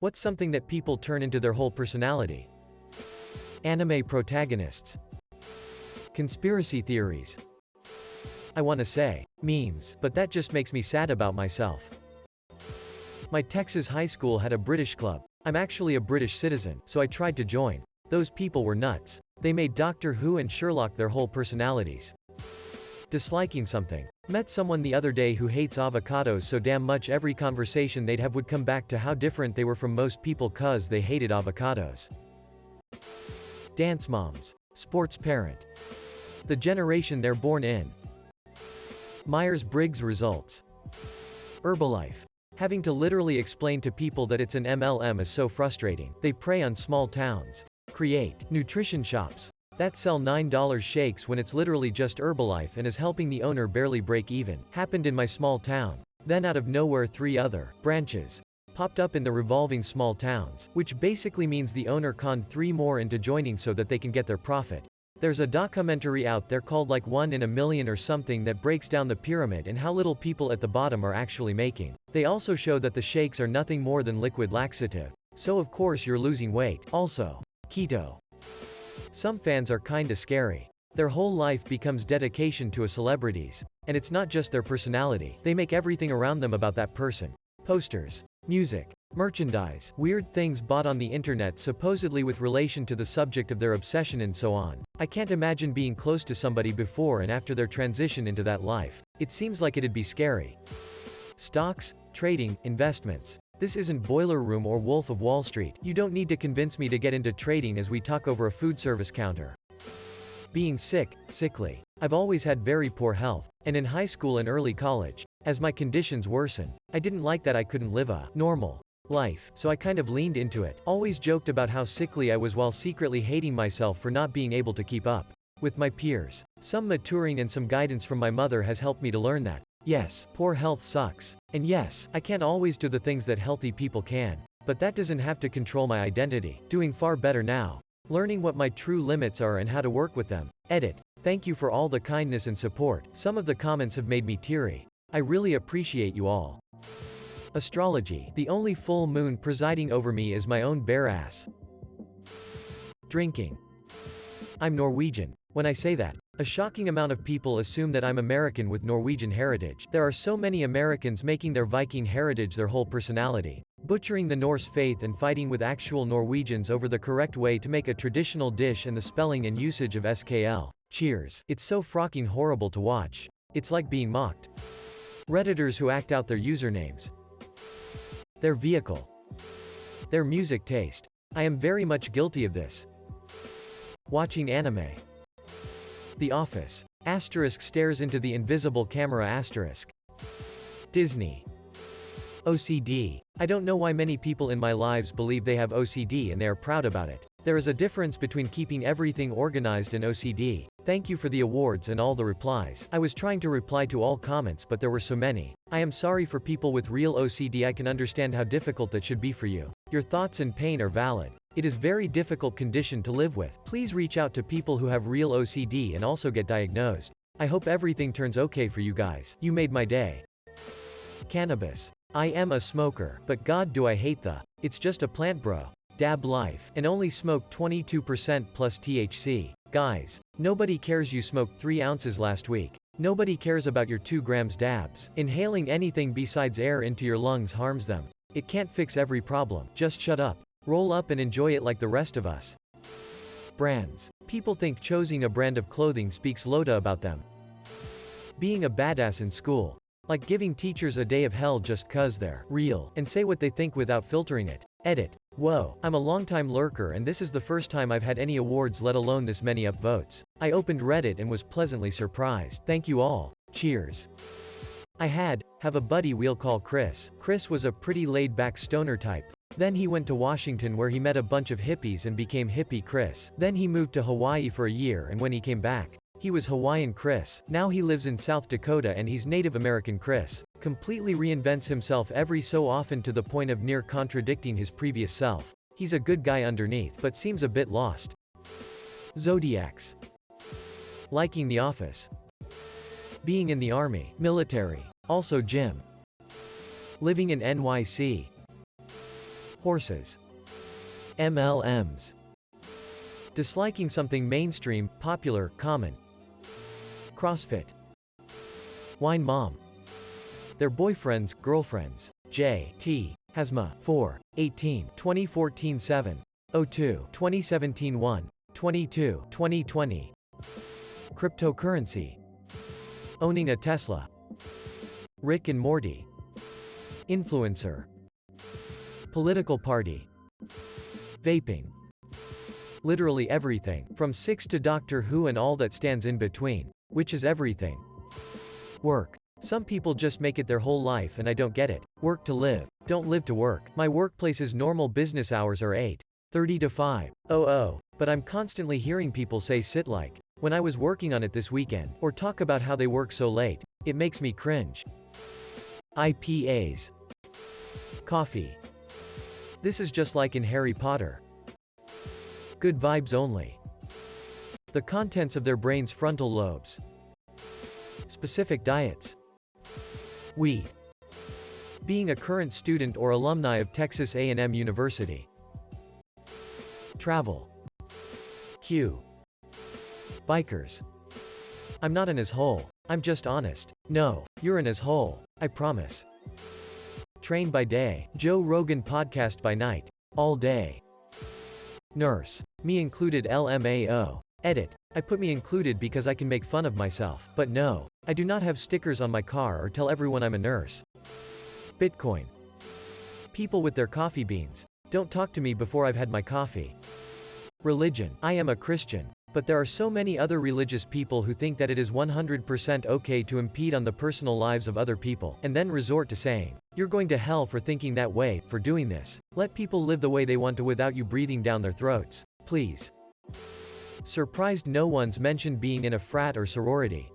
What's something that people turn into their whole personality? Anime protagonists. Conspiracy theories. I want to say, memes, but that just makes me sad about myself. My Texas high school had a British club. I'm actually a British citizen, so I tried to join. Those people were nuts. They made Doctor Who and Sherlock their whole personalities. Disliking something. Met someone the other day who hates avocados so damn much every conversation they'd have would come back to how different they were from most people cause they hated avocados. Dance moms. Sports parent. The generation they're born in. Myers-Briggs results. Herbalife. Having to literally explain to people that it's an MLM is so frustrating. They prey on small towns. Create. Nutrition shops that sell $9 shakes when it's literally just Herbalife and is helping the owner barely break even. Happened in my small town. Then out of nowhere 3 other branches popped up in the revolving small towns, which basically means the owner conned 3 more into joining so that they can get their profit. There's a documentary out there called like 1 in a Million or something that breaks down the pyramid and how little people at the bottom are actually making. They also show that the shakes are nothing more than liquid laxative. So of course you're losing weight. Also, keto. Some fans are kinda scary. Their whole life becomes dedication to a celebrities. And it's not just their personality. They make everything around them about that person. Posters. Music. Merchandise. Weird things bought on the internet supposedly with relation to the subject of their obsession and so on. I can't imagine being close to somebody before and after their transition into that life. It seems like it'd be scary. Stocks, trading, investments. This isn't Boiler Room or Wolf of Wall Street. You don't need to convince me to get into trading as we talk over a food service counter. Being sick, sickly. I've always had very poor health, and in high school and early college, as my conditions worsened, I didn't like that I couldn't live a normal life, so I kind of leaned into it. Always joked about how sickly I was while secretly hating myself for not being able to keep up with my peers. Some maturing and some guidance from my mother has helped me to learn that, yes, poor health sucks. And yes, I can't always do the things that healthy people can. But that doesn't have to control my identity. Doing far better now. Learning what my true limits are and how to work with them. Edit. Thank you for all the kindness and support. Some of the comments have made me teary. I really appreciate you all. Astrology. The only full moon presiding over me is my own bare ass. Drinking. I'm Norwegian. When I say that, a shocking amount of people assume that I'm American with Norwegian heritage. There are so many Americans making their Viking heritage their whole personality. Butchering the Norse faith and fighting with actual Norwegians over the correct way to make a traditional dish and the spelling and usage of SKL. Cheers. It's so frocking horrible to watch. It's like being mocked. Redditors who act out their usernames. Their vehicle. Their music taste. I am very much guilty of this. Watching anime. The Office. Asterisk stares into the invisible camera asterisk. Disney. OCD. I don't know why many people in my lives believe they have OCD and they are proud about it. There is a difference between keeping everything organized and OCD. Thank you for the awards and all the replies. I was trying to reply to all comments but there were so many. I am sorry for people with real OCD. I can understand how difficult that should be for you. Your thoughts and pain are valid. It is very difficult condition to live with. Please reach out to people who have real OCD and also get diagnosed. I hope everything turns okay for you guys. You made my day. Cannabis. I am a smoker, but God do I hate it's just a plant bro. Dab life, and only smoke 22% plus THC. Guys, nobody cares you smoked 3 ounces last week. Nobody cares about your 2 grams dabs. Inhaling anything besides air into your lungs harms them. It can't fix every problem. Just shut up. Roll up and enjoy it like the rest of us. Brands. People think choosing a brand of clothing speaks loda about them. Being a badass in school. Like giving teachers a day of hell just cause they're real and say what they think without filtering it. Edit. Whoa, I'm a longtime lurker and this is the first time I've had any awards let alone this many upvotes. I opened Reddit and was pleasantly surprised. Thank you all. Cheers. I have a buddy we'll call Chris. Chris was a pretty laid-back stoner type. Then he went to Washington where he met a bunch of hippies and became Hippie Chris. Then he moved to Hawaii for a year and when he came back, he was Hawaiian Chris. Now he lives in South Dakota and he's Native American Chris. Completely reinvents himself every so often to the point of near contradicting his previous self. He's a good guy underneath but seems a bit lost. Zodiacs. Liking The Office. Being in the army, military, also gym. Living in NYC. Horses. MLMs. Disliking something mainstream, popular, common. CrossFit. Wine mom. Their boyfriends, girlfriends. J.T. Hasma. 4. 18. 2014 7. 02. 2017 1. 22. 2020. Cryptocurrency. Owning a Tesla. Rick and Morty. Influencer. Political party. Vaping. Literally everything, from 6 to Doctor Who and all that stands in between. Which is everything. Work. Some people just make it their whole life and I don't get it. Work to live. Don't live to work. My workplace's normal business hours are 8:30 to 5:00. But I'm constantly hearing people say sit like. When I was working on it this weekend, or talk about how they work so late. It makes me cringe. IPAs. Coffee. This is just like in Harry Potter. Good vibes only. The contents of their brain's frontal lobes. Specific diets. We. Being a current student or alumni of Texas A&M University. Travel. Q. Bikers. I'm not an asshole. I'm just honest. No, you're an asshole. I promise. Train by day. Joe Rogan podcast by night. All day. Nurse. Me included LMAO. Edit. I put me included because I can make fun of myself. But no, I do not have stickers on my car or tell everyone I'm a nurse. Bitcoin. People with their coffee beans. Don't talk to me before I've had my coffee. Religion. I am a Christian. But there are so many other religious people who think that it is 100% okay to impede on the personal lives of other people, and then resort to saying, you're going to hell for thinking that way, for doing this. Let people live the way they want to without you breathing down their throats. Please. Surprised no one's mentioned being in a frat or sorority.